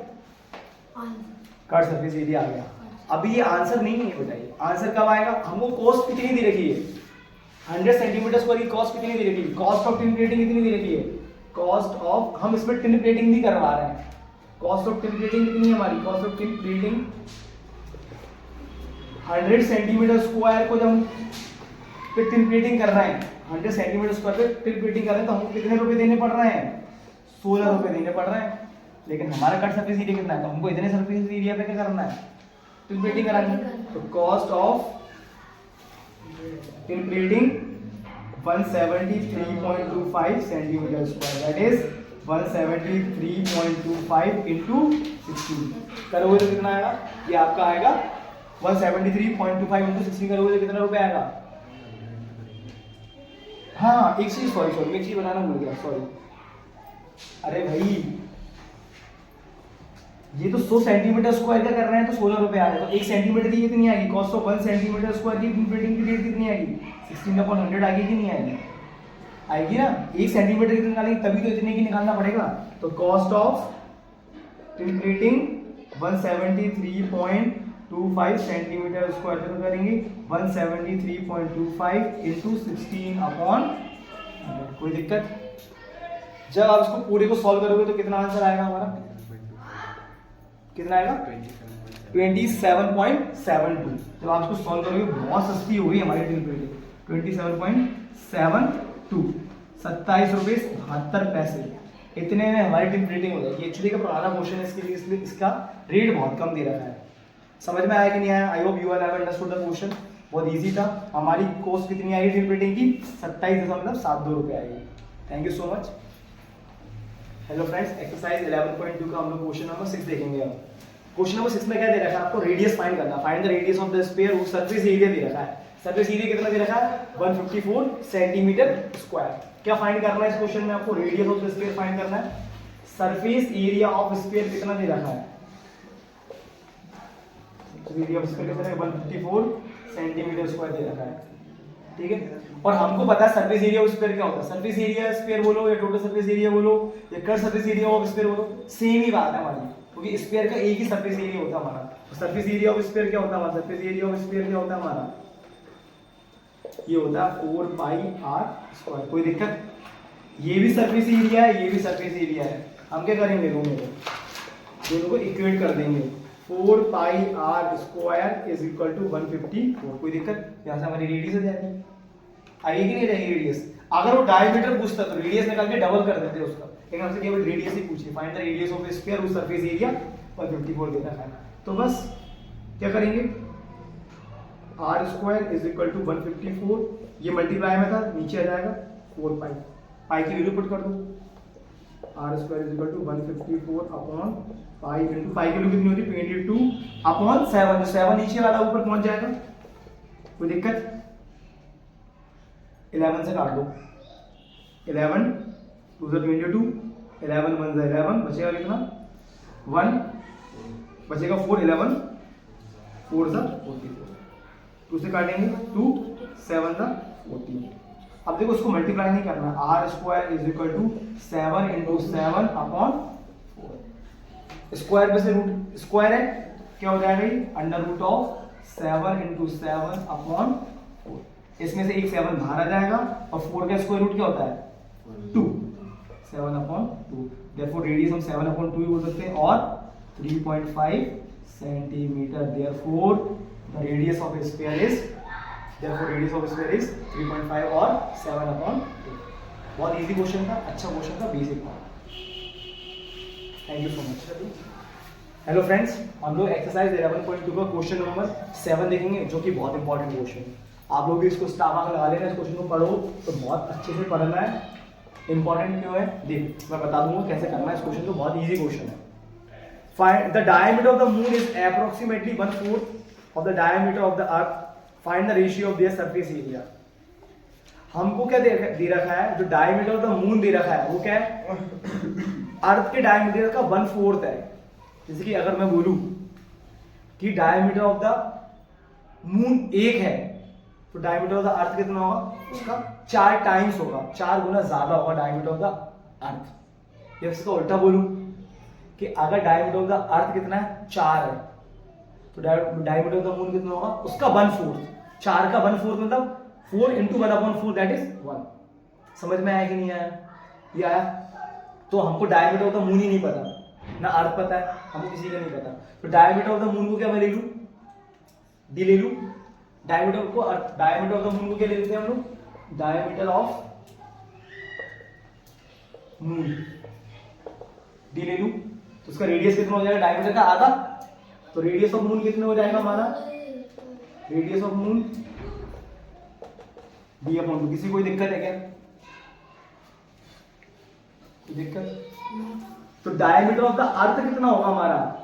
कट सरफेस एरिया आ गया। अभी ये आंसर नहीं है, बताइए आंसर कब आएगा। हमको कॉस्ट कितनी दे रखी है, 100 सेंटीमीटर स्क्वायर की कॉस्ट कितनी दे रखी है, कॉस्ट ऑफ टिन प्लेटिंग कितनी दे रखी है, कॉस्ट ऑफ, हम इसमें टिन प्लेटिंग भी करवा रहे हैं। कॉस्ट ऑफ टिन प्लेटिंग कितनी है हमारी, cost of tin plating 100 centimetre square को जब हम टिन प्लेटिंग कर रहे हैं, 100 सेंटीमीटर स्क्वायर पे टिन प्लेटिंग कर रहे हैं, तो हमको कितने रुपए देने पड़ रहे हैं, 16 रुपए देने पड़ रहे हैं। लेकिन हमारा कट सरफेस एरिया कितना है, तो हमको इतने सरफेस एरिया पे क्या करना है, टिन प्लेटिंग करानी है। तो cost of tin plating 173.25 centimetre square, that is 173.25 into 16 करोगे तो कितना आएगा, ये आपका आएगा 173.25 इंटू 16 करोगे तो कितना रुपए आएगा। हाँ एक चीज, सॉरी मैं एक चीज बनाना भूल गया, सॉरी। अरे भाई ये तो 100 सेंटीमीटर स्क्वायर का कर रहे हैं तो 16 रुपए आ रहे हैं, तो 1 सेंटीमीटर की कितनी आएगी, कॉस्ट ऑफ 1 सेंटीमीटर स्क्वायर की टिन प्लेटिंग की रेट कितनी आएगी, 16/100 आएगी कि नहीं आएगी, आएगी ना। 1 सेंटीमीटर की निकालेंगे तभी तो इतने की निकालना पड़ेगा। तो cost of tin plating 173.25 centimetre square तो करेंगे 173.25 इंटू 16/100। कोई दिक्कत, जब आप इसको पूरे को सॉल्व करोगे तो कितना आंसर आएगा हमारा, कितना आएगा 27.72। जब आप इसको सॉल्व करोगे बहुत सस्ती हो गई हमारी टिन प्लेटिंग, 27.72, 27 रुपये 72 पैसे, इतने में हमारी टिन प्लेटिंग हो जाएगी। एक्चुअली का पुराना क्वेश्चन है इसके लिए, इसलिए इसका रेट बहुत कम दे रखा है। समझ में आया कि नहीं आया, I hope you have understood the question. बहुत इजी था। हमारी कॉस्ट कितनी आई टिन प्लेटिंग की, 27.72 रुपये आएगी। Thank you so much. Hello friends, exercise 11.2 का हम लोग क्वेश्चन नंबर 6 देखेंगे। अब क्वेश्चन नंबर 6 में क्या दे रखा है आपको, रेडियस फाइंड करना। Find the radius of the sphere, वो सरफेस एरिया दे रखा है। सरफेस एरिया कितना दे रखा है, 154 सेंटीमीटर स्क्वायर। क्या फाइंड करना है इस क्वेश्चन में आपको, radius of the sphere find करना है। सरफेस एरिया ऑफ स्फीयर कितना दे रखा है, एरिया ऑफ स्फीयर कितना है, 154 सेंटीमीटर स्क्वायर दे रखा है। ठीक है, और हमको पता है सरफेस एरिया ऑफ स्फीयर क्या होता है। सरफेस एरिया स्फीयर बोलो या टोटल सरफेस एरिया बोलो या cut surface area of sphere बोलो, सेम ही बात है हमारी, क्योंकि स्फीयर का एक ही सरफेस एरिया होता है हमारा। सरफेस एरिया ऑफ स्फीयर क्या होता है हमारा, सरफेस एरिया ऑफ स्फीयर क्या होता है हमारा, ये होता है 4 पाई r स्क्वायर। कोई दिक्कत, ये भी सरफेस एरिया है, ये भी सरफेस एरिया है। हम क्या करेंगे, दोनों को इक्वेट कर देंगे। 4 pi r square is equal to 154। कोई दिक्कत, यहाँ से हमारी रेडियस आ जाएगी, आएगी कि नहीं रहेगी रेडियस। अगर वो डायमीटर पूछता तो रेडियस निकाल के डबल कर देते उसका, लेकिन हमसे केवल रेडियस ही पूछिए। Find the radius of sphere, उस सरफेस एरिया 154 दे रखा है। तो बस क्या करेंगे, r square is equal to 154, ये मल्टीप्लाई में था नीचे आ जाएगा 4 पाई, पाई की वैल्यू पुट कर दो। R square is equal to 154 upon 5 into 5 की वैल्यू कितनी होती है 22 अपॉन 7, 7 नीचे वाला ऊपर पहुंच जाएगा, कोई दिक्कत? 11 से काट दो, 11 2 से 22, 11 1 से 11, बचेगा कितना 1, बचेगा 4, 11 4 से 44, 2 से काटेंगे 2, 7 से 14। अब देखो उसको मल्टीप्लाई नहीं करना, R square is equal to 7 into 7 upon 4, square में से रूट स्क्वायर है, क्या हो जाएगा ये under root of 7 into 7 upon 4, इसमें से एक 7 बाहर आ जाएगा और 4 का स्क्वायर रूट क्या होता है 2, 7 अपॉन 2, देयरफॉर रेडियस हम 7 अपॉन 2 बोल सकते हैं और 3.5 centimetre, therefore the radius of sphere is, therefore radius of sphere is 3.5 और 7 अपॉन 2। बहुत इजी क्वेश्चन था, अच्छा क्वेश्चन था, बेसिक था। Thank you so much. Hello friends, हम लोग एक्सरसाइज 11.2 का क्वेश्चन नंबर 7 देखेंगे, जो कि बहुत इंपॉर्टेंट क्वेश्चन है। आप लोग भी इसको स्टार मार्क लगा लेना, इस क्वेश्चन को पढ़ो तो बहुत अच्छे से पढ़ना है। इंपॉर्टेंट क्यों है देख मैं बता दूंगा कैसे करना है इस क्वेश्चन को, बहुत इजी क्वेश्चन है। Find the diameter of the moon is approximately 1/4 of the diameter of the earth, find the ratio of their surface area. हमको क्या दे रखा है, जो डायमीटर ऑफ द मून दे रखा है वो क्या है अर्थ के डायमीटर का 1/4 है। जैसे कि अगर मैं बोलूं कि डायमीटर ऑफ द मून 1 है तो डायमीटर ऑफ द अर्थ कितना होगा, उसका 4 टाइम्स होगा, 4 गुना ज्यादा होगा डायमीटर ऑफ द अर्थ। या इसका उल्टा बोलूं कि अगर डायमीटर ऑफ द अर्थ कितना है 4 है तो डायमीटर ऑफ द मून कितना होगा, उसका 1/4, 4 का 1/4 मतलब 4 इंटू 1/4 दैट इज 1। समझ में आया कि नहीं आया? ये आया। तो हमको डायमीटर ऑफ द मून ही नहीं पता, ना अर्थ पता है, हमको किसी का नहीं पता, तो डायमीटर ऑफ द मून को क्या मैं ले लूं, डी ले लूं। डायमीटर को, डायमीटर ऑफ द मून को क्या ले लेते हैं हम लोग, डायमीटर ऑफ मून डी ले लूं, तो उसका रेडियस कितना हो जाएगा, डायमीटर का आधा, तो रेडियस ऑफ मून कितना हो जाएगा हमारा, radius of moon D upon 2। किसी कोई दिक्कत है क्या, कोई दिक्कत? तो डायमीटर ऑफ द अर्थ कितना होगा हमारा,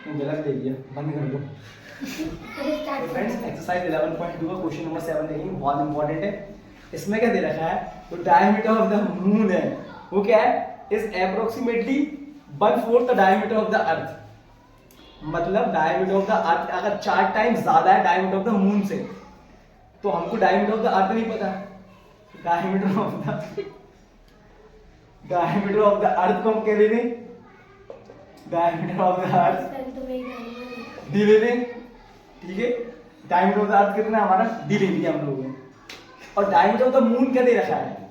गलत ले लिया, बंद कर दो। फ्रेंड्स एक्सरसाइज 11.2 का क्वेश्चन नंबर 7 देखेंगे, बहुत इंपॉर्टेंट है। इसमें क्या दे रखा है, तो डायमीटर ऑफ द मून है वो क्या है, is approximately 1/4 the diameter of the earth. मतलब डायमीटर ऑफ द अर्थ अगर 4 टाइम्स ज्यादा है डायमीटर ऑफ द मून से, तो हमको डायमीटर ऑफ द अर्थ नहीं पता, डायमीटर ऑफ द अर्थ को हम क्या ले लें, diameter of the earth D ले लें, ठीक है। डायमीटर ऑफ द अर्थ कितना है हमारा, डी ले लिया हम लोगों ने। और डायमीटर ऑफ द मून क्या दे रखा है,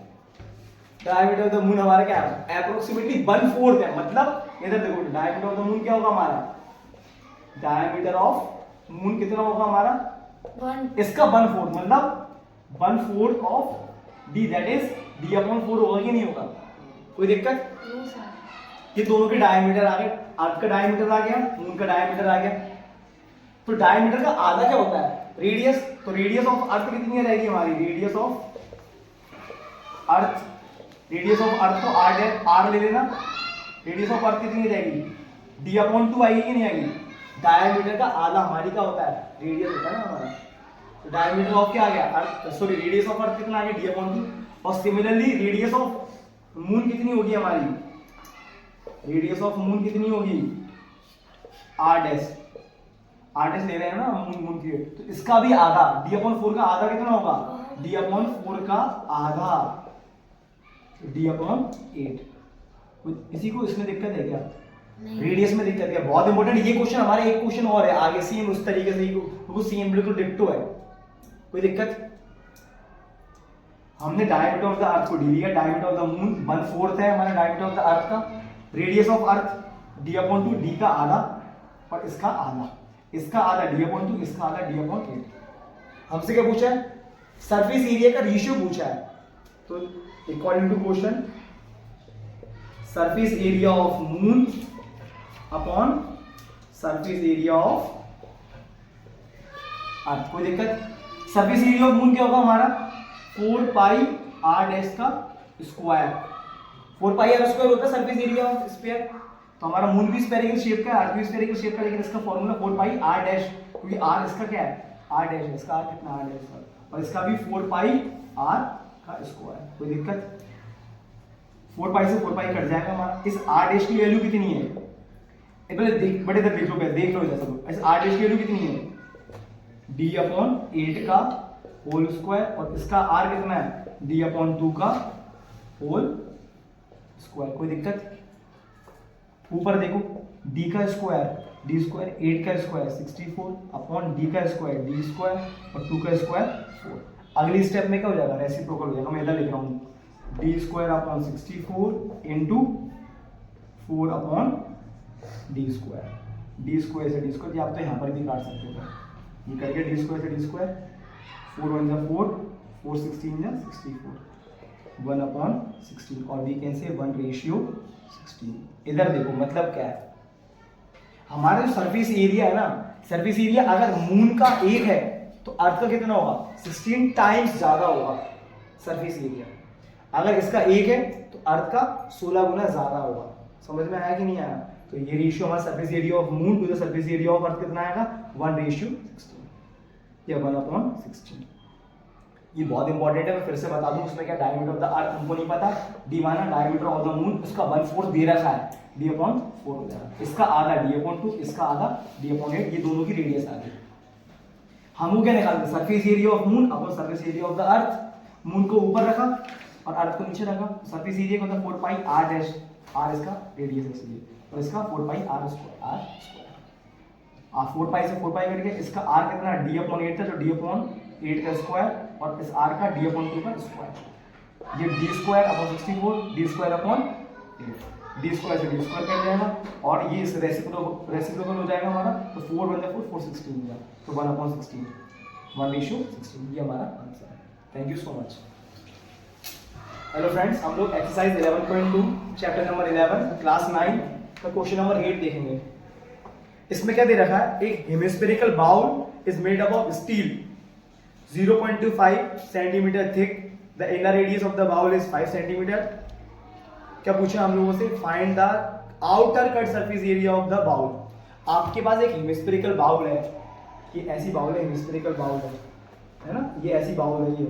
डायमीटर ऑफ द मून हमारा क्या है, अप्रोक्सीमेटली 1/4 है। मतलब इधर देखो डायमीटर ऑफ द मून क्या होगा हमारा, डायमीटर ऑफ मून कितना होगा हमारा 1, इसका 1/4 मतलब 1/4 of D, that is D upon 4 होगा कि नहीं होगा, कोई दिक्कत? ये दोनों के डायमीटर आ गए, अर्थ का डायमीटर आ गया, मून का डायमीटर आ गया। तो डायमीटर का आधा क्या होता है, रेडियस। तो रेडियस ऑफ अर्थ कितनी रहेगी हमारी, radius of earth, radius of earth को आर ले लेना, रेडियस ऑफ अर्थ कितनी रहेगी, डी अपॉन 2 आएगी कि नहीं आएगी। डायमीटर का आधा हमारी क्या होता है, रेडियस होता है ना हमारा। तो डायमीटर ऑफ क्या आ गया, अर्थ, सॉरी रेडियस ऑफ अर्थ कितना आ गया, डी अपॉन 2। और सिमिलरली रेडियस ऑफ मून कितनी होगी हमारी, रेडियस ऑफ मून कितनी होगी, आर डैश, आर डैश ले रहे हैं ना मून की, तो इसका भी आधा, डी अपॉन 4 का आधा कितना होगा, डी अपॉन 4 का आधा, डी अपॉन 8। किसी को इसमें दिक्कत है क्या, रेडियस में दिक्कत है? बहुत इंपॉर्टेंट ये क्वेश्चन, हमारे एक क्वेश्चन और है आगे सेम उस तरीके से, वो सेम बिल्कुल डिट्टो है, कोई दिक्कत? हमने डायमीटर ऑफ द अर्थ को डी लिया, डायमीटर ऑफ द मून 1/4 है हमारा डायमीटर ऑफ द अर्थ का, radius of earth D upon 2, D का आधा और इसका आधा, इसका आधा डी अपॉन 2, इसका आधा डी अपॉन 8। हमसे क्या पूछा है, सरफेस एरिया का रेशियो पूछा है। तो according to question, surface area of moon upon surface area of earth, कोई दिक्कत? सरफेस एरिया ऑफ मून क्या होगा हमारा 4 पाई आर डैश का स्क्वायर। 4 पाई आर स्क्वायर होता है सरफेस एरिया ऑफ स्फीयर। तो हमारा मून भी स्फेरिकल शेप का है, अर्थ भी स्फेरिकल शेप का, लेकिन इसका फॉर्मूला 4 पाई आर डैश, क्योंकि आर इसका क्या है, आर डैश है, इसका आर कितना, आर डैश का, और इसका भी 4 पाई आर का स्क्वायर। कोई दिक्कत? 4 पाई से 4 पाई कट जाएगा हमारा। इस आर डैश की वैल्यू कितनी है, एक बार देख, बड़े तक देख लो, पहले देख लो जैसा लोग। इस आर डैश की वैल्यू कितनी है, d/8 का होल स्क्वायर, और इसका आर कितना है, d/2 का होल स्क्वायर। कोई दिक्कत? ऊपर देखो, d का स्क्वायर, d स्क्वायर 8 का स्क्वायर 64 अपॉन d का स्क्वायर d स्क्वायर और 2 का स्क्वायर 4। अगली स्टेप में क्या हो जाएगा, रेसिप्रोकल हो जाएगा। मैं इधर लिख रहा हूँ d square upon 64 into 4 upon d square. d square से d स्क्वायर, आप तो यहाँ पर भी काट सकते हो, ये करके d स्क्वायर से d स्क्वायर, 4 1 जा 4, 4 16 जा 64, 1 अपॉन 16, और वी कैन से 1:16। इधर देखो मतलब क्या है, हमारा जो सरफेस एरिया है ना, सरफेस एरिया अगर मून का 1 है तो अर्थ का कितना होगा, 16 टाइम्स ज्यादा होगा सरफेस एरिया। अगर इसका 1 है तो अर्थ का 16 गुना ज्यादा होगा। समझ में आया कि नहीं आया? तो ये रेशियो हमारा surface area of moon to the surface area of earth कितना आएगा, 1:16 या 1/16। ये बहुत इंपॉर्टेंट है, मैं फिर से बता दूं, उसमें क्या डायमीटर ऑफ द अर्थ हमको नहीं पता, डी माना डायमीटर ऑफ द मून, उसका 1/4 दे रखा है, d/4 हो जाएगा, इसका आधा d/2, इसका आधा d/8, ये दोनों की रेडियस आ गई। हमको क्या निकालना है, surface area of moon upon surface area of the earth. Moon को ऊपर रखा और अर्थ को नीचे रखा, सरफेस एरिया का मतलब 4 पाई आर डैश, आर इसका रेडियस है इसलिए, और इसका 4 पाई आर स्क्वायर, 4 पाई से 4 पाई कट गया, इसका आर कितना d/8 था, जो d/8 का स्क्वायर, और इस आर का d/2 का स्क्वायर। ये d square upon 64, d square upon 8, d square से d स्क्वायर कट जाएगा, और ये इस रेसिप्रोकल हो जाएगा हमारा, तो 4 1 जा 4, 4 16 हो जाएगा, तो 1/16, 1:16, ये हमारा आंसर है। Thank you so much. Hello friends, हम लोग एक्सरसाइज 11.2 चैप्टर नंबर 11 क्लास 9 का क्वेश्चन नंबर 8 देखेंगे। इसमें क्या दे रखा है, एक hemispherical bowl is made up of steel 0.25 centimetre thick, the inner radius of the bowl is 5 centimetre. क्या पूछा हम लोगों से, find the outer curved surface area of the bowl. आपके पास एक हेमिस्फेरिकल बाउल है, ये ऐसी बाउल है, हेमिस्फेरिकल बाउल है ना, ये ऐसी बाउल है, ये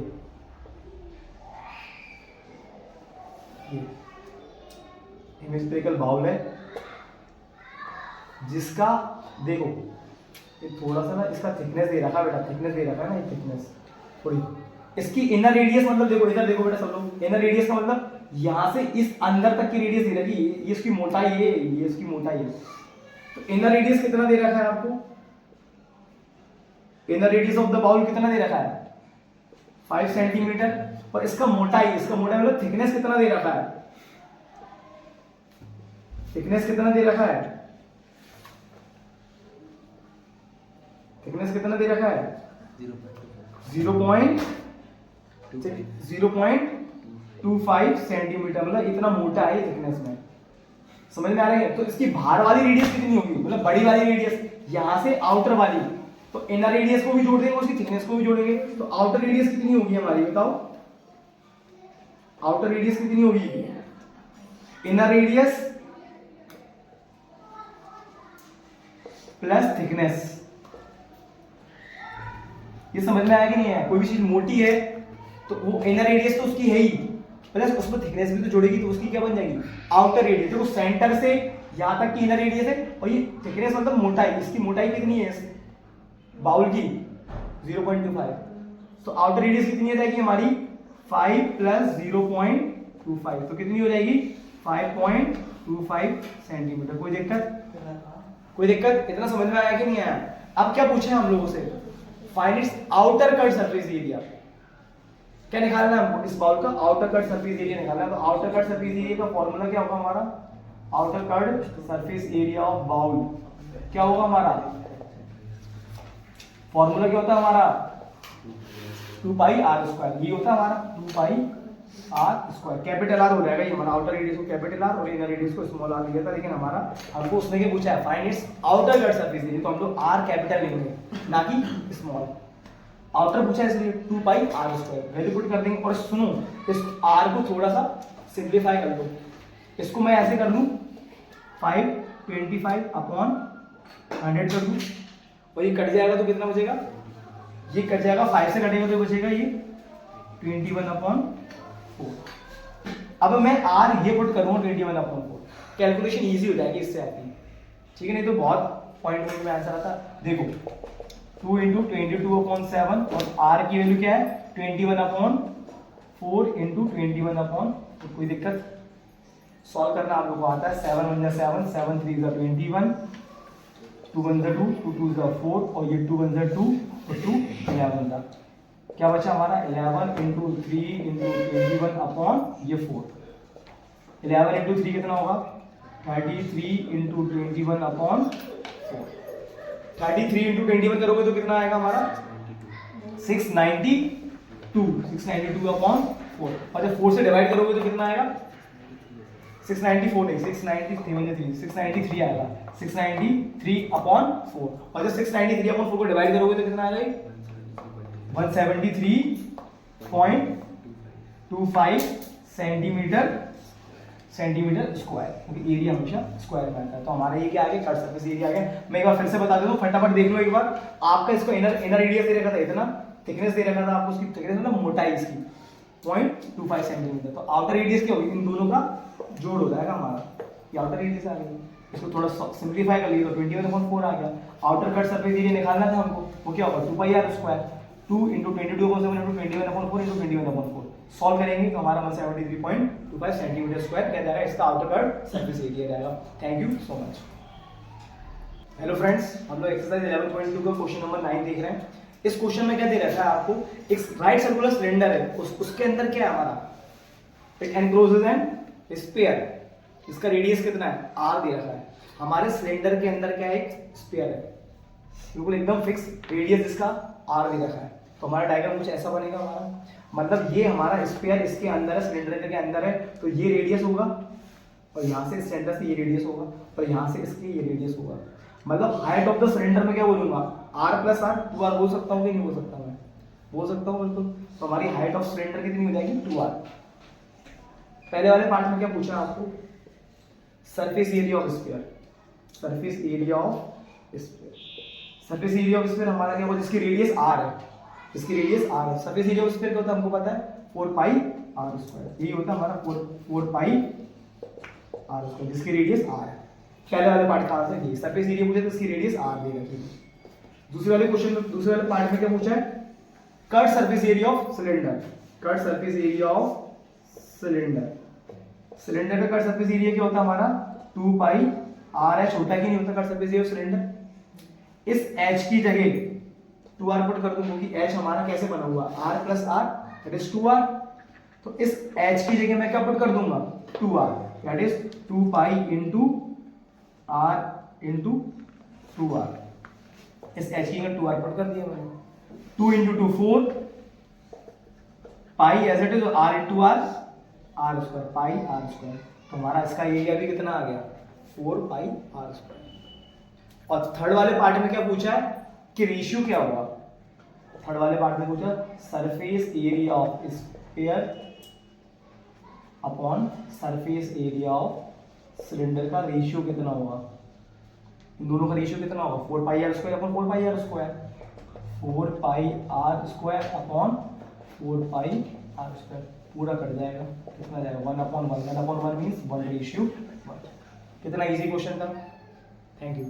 हेमिस्फेरिकल बाउल है, जिसका देखो ये थोड़ा सा ना इसका थिकनेस दे रखा है बेटा, थिकनेस दे रखा है ना, ये थिकनेस थोड़ी, इसकी इनर रेडियस मतलब देखो, इधर देखो बेटा सब लोग, इनर रेडियस का मतलब यहाँ से इस अंदर तक की रेडियस दे रखी है, ये इसकी मोटाई है, ये इसकी मोटाई है। तो इनर रेडियस कितना दे रखा है आपको, inner radius of the bowl कितना दे रखा है, 5 सेंटीमीटर, और इसका मोटाई मतलब थिकनेस कितना दे रखा है, थिकनेस कितना दे रखा है, थिकनेस कितना दे रखा है, 0.25 सेंटीमीटर, मतलब इतना मोटा है थिकनेस में। समझ में आ रहा है? तो इसकी बाहर वाली रेडियस कितनी होगी, मतलब बड़ी वाली रेडियस, यहां से आउटर वाली, तो इनर रेडियस को भी जोड़ देंगे, उसकी थिकनेस को भी जोड़ेंगे, तो आउटर रेडियस कितनी होगी हमारी, बताओ आउटर रेडियस कितनी होगी, इनर रेडियस प्लस थिकनेस। ये समझ में आया कि नहीं है? कोई भी चीज मोटी है तो वो इनर रेडियस तो उसकी है ही, प्लस उसमें थिकनेस भी तो जोड़ेगी, तो उसकी क्या बन जाएगी, आउटर रेडियस। देखो सेंटर से यहां तक की इनर रेडियस है, और ये थिकनेस मतलब मोटाई, इसकी मोटाई कितनी है इस बाउल की, 0.25, तो आउटर रेडियस कितनी आ जाएगी हमारी, 5 प्लस 0.25, तो कितनी हो जाएगी, 5.25 सेंटीमीटर। कोई दिक्कत, कोई दिक्कत? इतना समझ में आया कि नहीं आया? अब क्या पूछे हम लोगों से, find its outer curved surface area. क्या निकालना है हमको, इस बाउल का आउटर कट सरफेस एरिया निकालना है। तो आउटर कट सरफेस एरिया का फॉर्मूला क्या होगा हमारा, outer curved surface area of bowl क्या होगा हमारा, फॉर्मूला क्या होता है हमारा, 2 पाई आर स्क्वायर, ये होता है हमारा 2 pi r square. Capital R हो जाएगा ये हमारा, आउटर रेडियस को कैपिटल आर और इनर रेडियस को स्मॉल आर लिया था, लेकिन हमारा हमको उसने क्या पूछा है, find its outer curved surface area, तो हम लोग आर कैपिटल लेंगे ना कि स्मॉल। आउटर पूछा है इसलिए 2 pi r square value put कर देंगे। और सुनो इस आर को थोड़ा सा सिंप्लीफाई कर दो, इसको मैं ऐसे कर दूं 525 अपॉन 100 कर दूं और ये कट जाएगा तो कितना बचेगा, ये कट जाएगा 5 से कटेगा तो बचेगा ये 21 अपॉन 4। अब मैं आर ये पुट करूंगा 21 अपॉन 4, कैलकुलेशन इजी हो जाएगी इससे आपकी, ठीक है। नहीं तो बहुत पॉइंट में आंसर आता। देखो 2 इंटू 22 अपॉन 7 और आर की वैल्यू क्या है 21 अपॉन 4 इंटू 21 अपॉन, तो कोई दिक्कत सॉल्व करना आप लोग को आता है। 7 1 7 7 3 21, 2 1 2, 2 2 4 और ये 2 1 2 और 2 11 था। क्या बचा हमारा 11 इंटू 3 इंटू 21 अपॉन ये 4। 11 इंटू 3 कितना होगा 33 इंटू 21 अपॉन 4। 33 इंटू 21 करोगे तो कितना आएगा हमारा 692 अपॉन 4। और जब 4 से डिवाइड करोगे तो कितना आएगा 694 नहीं 693 आएगा 693 अपॉन 4। और जब 693 अपॉन 4 को डिवाइड करोगे तो कितना आएगा 173.25 सेंटीमीटर स्क्वायर, क्योंकि एरिया हमेशा स्क्वायर में आता है। तो हमारा ये क्या आ गया कट सरफेस एरिया आ गया। मैं एक बार फिर से बता देता हूँ, फटाफट देख लो एक बार। आपका इसको इनर रेडियस दे रखा था इतना, थिकनेस दे रखा था आपको, उसकी थिकनेस मतलब मोटाई इसकी 0.25 सेंटीमीटर। तो आउटर रेडियस क्या होगी, इन दोनों का जोड़ हो जाएगा हमारा, ये आउटर रेडियस आ गई। इसको थोड़ा सिंप्लीफाई कर लीजिए तो 21/4 आ गया। आउटर कट सरफेस एरिया निकालना था हमको, वो क्या होगा 2 pi r square, 2 into 22/7 into 21/4 into 21/4 solve करेंगे तो हमारा 173.25 सेंटीमीटर स्क्वायर क्या जाएगा, इसका आउटर कट सरफेस एरिया जाएगा। Thank you so much. Hello friends, हम लोग एक्सरसाइज 11.2 का क्वेश्चन नंबर 9 देख रहे हैं। इस क्वेश्चन में क्या दे रखा है आपको, एक राइट सर्कुलर सिलेंडर है, उसके अंदर क्या है हमारा, इट एनक्लोजेस एन स्फीयर, इसका रेडियस कितना है r दे रखा है। हमारे सिलेंडर के अंदर क्या है, एक स्फीयर है, बिल्कुल एकदम फिक्स रेडियस इसका r दे रखा है। तो हमारा डायग्राम कुछ ऐसा बनेगा हमारा, मतलब ये हमारा स्फीयर इसके अंदर है, सिलेंडर के अंदर है, तो ये रेडियस होगा और यहाँ से सेंटर से ये रेडियस होगा और यहाँ से इसके ये रेडियस होगा। मतलब हाइट ऑफ द सिलेंडर में क्या बोलूंगा r प्लस r, 2r बोल सकता हूँ कि नहीं बोल सकता, मैं बोल सकता हूँ बिल्कुल। तो हमारी हाइट ऑफ सिलेंडर कितनी हो जाएगी 2r। पहले वाले पार्ट में क्या पूछा आपको, surface area of sphere, surface area of sphere, surface area of sphere हमारा क्या होगा, जिसकी रेडियस r है, इसकी रेडियस r है। सरफेस एरिया ऑफ स्फीयर क्या होता है हमको पता है 4 पाई r स्क्वायर, यही होता है हमारा 4 पाई r स्क्वायर, जिसकी रेडियस r है। पहले वाले पार्ट का आंसर ये, सरफेस एरिया पूछे तो इसकी रेडियस r दे रखी है। दूसरे वाले क्वेश्चन में, दूसरे वाले पार्ट में क्या पूछा है, curved surface area of cylinder, cut surface area of cylinder, cylinder का कट सरफेस एरिया क्या होता है हमारा 2 पाई r है, छोटा की नहीं होता cut surface area of cylinder. इस h की जगह 2r पुट कर दूं, क्योंकि h हमारा कैसे बना हुआ r plus r that is 2r। तो इस h की जगह मैं क्या पुट कर दूंगा 2r that is 2 pi into r into 2r। इस h की जगह 2r पुट कर दिया मैंने, 2 into 2 4 pi as it is, r into r r square pi r square. तो हमारा इसका एरिया भी कितना आ गया 4 पाई r स्क्वायर। और थर्ड वाले पार्ट में क्या पूछा है कि रेशियो क्या होगा, थर्ड वाले पार्ट में पूछा surface area of sphere upon surface area of cylinder का रेशियो कितना होगा, इन दोनों का रेशियो कितना होगा 4 pi r square upon 4 pi r square, 4 pi r square upon 4 pi r square, पूरा कट जाएगा, कितना जाएगा 1/1, 1/1 मींस 1:1। कितना इजी क्वेश्चन था। Thank you.